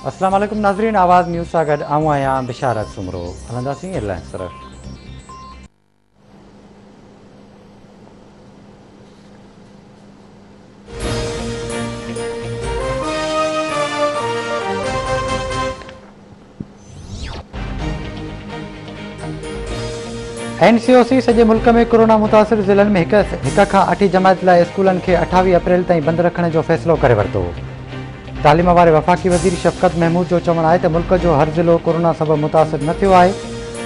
अस्सलाम वालेकुम नाज़रीन, आवाज़ न्यूज़ सां गॾु आऊं आहियां बिशारत सुमरो। हलंदासीं एयरलाइंस तरफ़। NCOC सॼे मुल्क में कोरोना मुतासिर ज़िलनि में हिक खां 8 जमायत लाइ स्कूलनि खे 28 अप्रैल ताईं बंदि रखण जो फ़ैसिलो करे वरितो। तालीम वारे वफ़ाक़ी वज़ीर शफ़क़त महमूद जो चवणु आहे त मुल्क जो हर ज़िलो कोरोना सबबि मुतासिर न थियो आहे।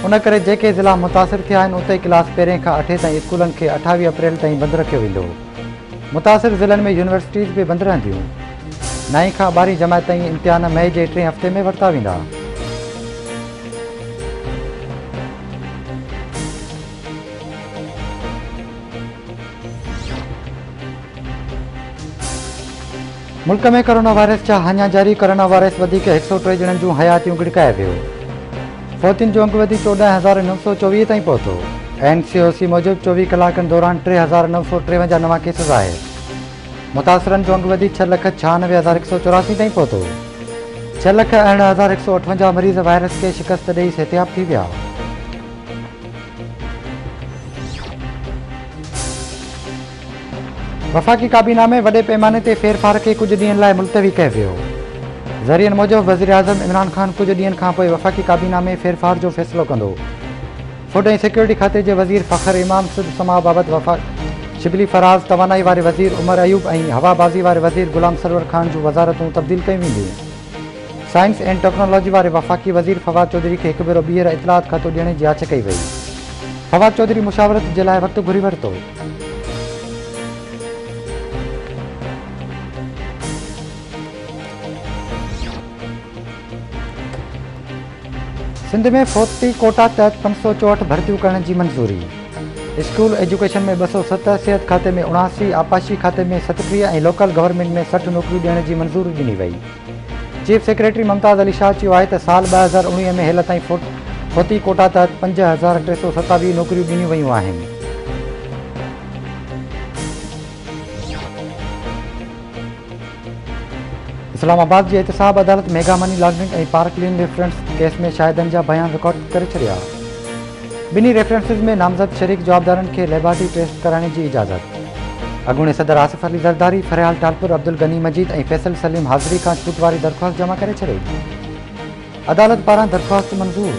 उन करे जेके ज़िला मुतासिर थिया आहिनि उते क्लास 1 खां 8 ताईं स्कूलनि खे 28 अप्रैल ताईं बंदि रखियो वेंदो। मुतासिर ज़िलनि में यूनिवर्सिटीज़ बि बंदि रहंदियूं। 9 खां 12 जमायत ताईं इम्तिहान मई जे 3 हफ़्ते में वरिता वेंदा। मुल्क में कोरोना वायरस जा हाञा जारी कोरोना वायरस वधीक 103 ॼणनि जूं हयातियूं गिड़काए वियो। फौतियुनि जो अंग वधी 14,924 ताईं पहुतो। NCOC मूजिबि 24 कलाकनि दौरान 3,953 नवां केसिस आहे। मुतासिरनि जो अंग वधी 6,96,184 ताईं पहुतो। 6,61,158 मरीज़ वायरस खे शिकस्त ॾेई सिहतयाब थी विया। वफ़ाक़ी काबीना में वॾे पैमाने ते फेरफार खे कुझु ॾींहंनि लाइ मुलतवी कयो वियो। ज़रियनि मूजिबि वज़ीर आज़म इमरान ख़ान कुझु ॾींहंनि खां पोइ वफ़ाक़ी काबीना में फेरफार जो फ़ैसिलो कंदो। फूड ऐं सिक्योरिटी खाते जे वज़ीर फ़खर इमाम सिद्ध समाह बाबति शिबली फराज़, तवानाई वारे वज़ीर उमर अयूब ऐं हवाबाज़ी वारे वज़ीर गुलाम सरवर ख़ान जूं वज़ारतूं तब्दील कयूं वेंदियूं। साइंस एंड टेक्नोलॉजी वारे वफ़ाक़ी वज़ीर फवाद चौधरी खे हिकु भेरो ॿीहर इतलात खातो ॾियण जी आछ कई वई। फवाद चौधरी मुशावरत जे लाइ वक़्तु घुरी वरितो। सिंध में फौती कोटा तहत 564 भर्तियूं करण जी मंज़ूरी। स्कूल एजुकेशन में 207, सिहत खाते में 79, आपाशी खाते में 37 ऐं लोकल गवर्नमेंट में 60 नौकरियूं ॾियण जी मंज़ूरी ॾिनी वई। चीफ सेक्रेटरी मुमताज़ अली शाह चयो आहे त साल 2019 में हेल ताईं फौती कोटा तहत 5,327 नौकरियूं ॾिनियूं वयूं आहिनि। इस्लामाबाद जी एहतसाब अदालत मेगा मनी लॉन्ड्रिंग ऐं पार्क लेन रेफरेंस केस में शाहिदनि जा बयान रिकॉर्ड करे छॾिया। ॿिन्ही रेफरेंसिस में नामज़द शरीक जवाबदारनि खे लेबॉरेटरी टेस्ट कराइण जी इजाज़त। अॻूणे सदर आसिफ अली ज़रदारी, फरियाल टालपुर, अब्दुल गनी मजीद ऐं फैसल सलीम हाज़िरी खां छूट वारी दरख़्वास्त जमा करे छॾी। अदालत पारां दरख़्वास्त मंज़ूर।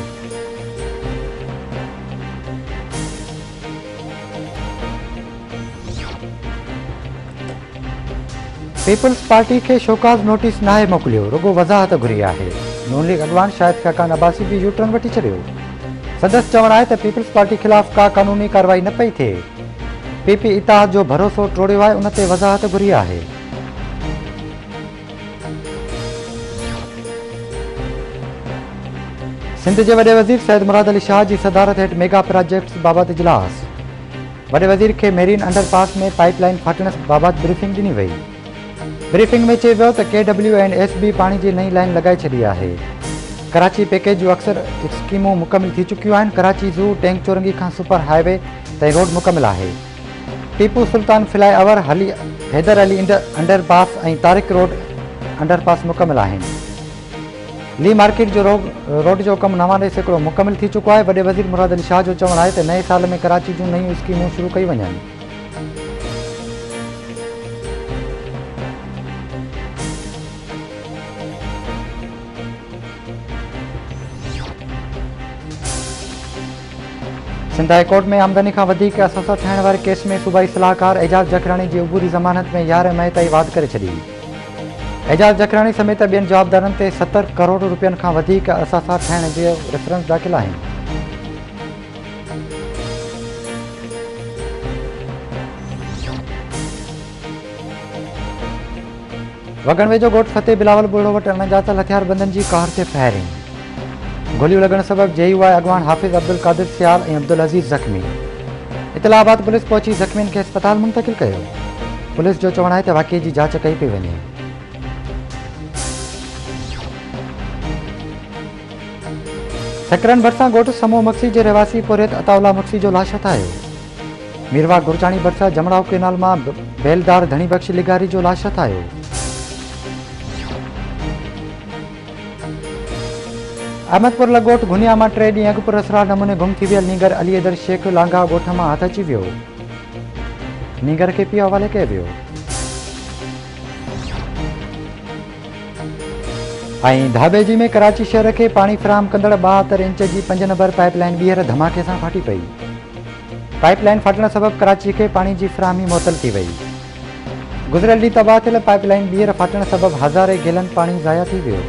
पीपल्स पार्टी खे शोकाज़ नोटिस नाहे मोकिलियो, रुगो वज़ाहत घुरी आहे। नून लीग अॻवान शाहिद खाकान अब्बासी बि यूटर्न वठी छॾियो। सदस्य चवणु आहे त पीपल्स पार्टी ख़िलाफ़ का क़ानूनी कार्रवाई न पई थिए। PP इतिहाद जो भरोसो टोड़ियो आहे, उन ते वज़ाहत घुरी आहे। सिंध जे वॾे वज़ीर सैयद मुराद अली शाह जी सदारत हेठि मेगा प्रोजेक्ट्स बाबति इजलास। वॾे वज़ीर खे मेरीन अंडरपास में पाइपलाइन फाटण बाबति ब्रीफिंग ॾिनी वई। ब्रीफिंग में चयो वियो त KW&SB पाणी जी नई लाइन लॻाए छॾी आहे। कराची पैकेज जूं अक्सर स्कीमूं मुकमिल थी चुकियूं आहिनि। कराची ज़ू, टैंक चौरंगी खां सुपर हाईवे ताईं रोड मुकमिल आहे। Tipu Sultan flyover, Haider Ali underpass ऐं तारिक रोड अंडरपास मुकमिल आहिनि। ली मार्केट जो रोड जो कमु 99% मुकमिल थी चुको आहे। वॾे वज़ीर मुराद अली शाह जो चवणु आहे त नए साल में कराची जूं नयूं स्कीमूं शुरू कयूं वञनि। सिंध हाई कोर्ट में आमदनी खां वधीक असासा ठाहिण वारे केस में सूबाई सलाहकार एजाज़ जखराणी जी उबूरी ज़मानत में 11 मई ताईं वाद करे छॾी। एजाज़ जखराणी समेत ॿियनि जवाबदारनि ते 70 करोड़ रुपयनि खां वधीक असासा ठाहिण जो रेफरेंस दाख़िल आहिनि। वगण वेझो ॻोठ फतेह बिलावल ॿोड़ो वटि अणॼातल हथियारबंदनि जी कार ते फायरिंग। गोलियूं लॻण सबबि JUI अॻवान हाफ़िज़ अब्दुल कादिर सियाल ऐं अब्दुल अज़ीज़ ज़ख़्मी। इतलाबाद पुलिस पहुची ज़ख़्मियुनि खे अस्पताल मुंतक़िल कयो। पुलिस जो चवणु आहे त वाक़िए जी जांच कई पई वञे। सकरन भरिसां ॻोठ समूह मक्सी जे रहवासी पुरियत अताउल्ला मक्सी जो लाश हथायो। मीरवा गुरचाणी भरिसां जमड़ाव केनाल मां बेलदार धणी बख़्श लिगारी जो लाश हथायो। अहमदपुर लगोट घुनिया में 3 ॾींहं अॻु पुरअसरार नमूने गुम थी वियल नीगर अली अदर शेख लांघा ॻोठ में हथ अची वियो। नीगर के पीउ हवाले कयो वियो। धाबेजी में कराची शहर के पानी फराहम कंदड़ 72 इंच की 5 नंबर पाइपलाइन ॿीहर धमाके से फाटी पई। पाइपलाइन फाटण सबब कराची के पानी की फराहमी मुअतल थी वई। गुज़रियल ॾींहुं तबाह थियल पाइपलाइन ॿीहर फाटण सबब हज़ारे गैलन पानी ज़ाया थी वियो।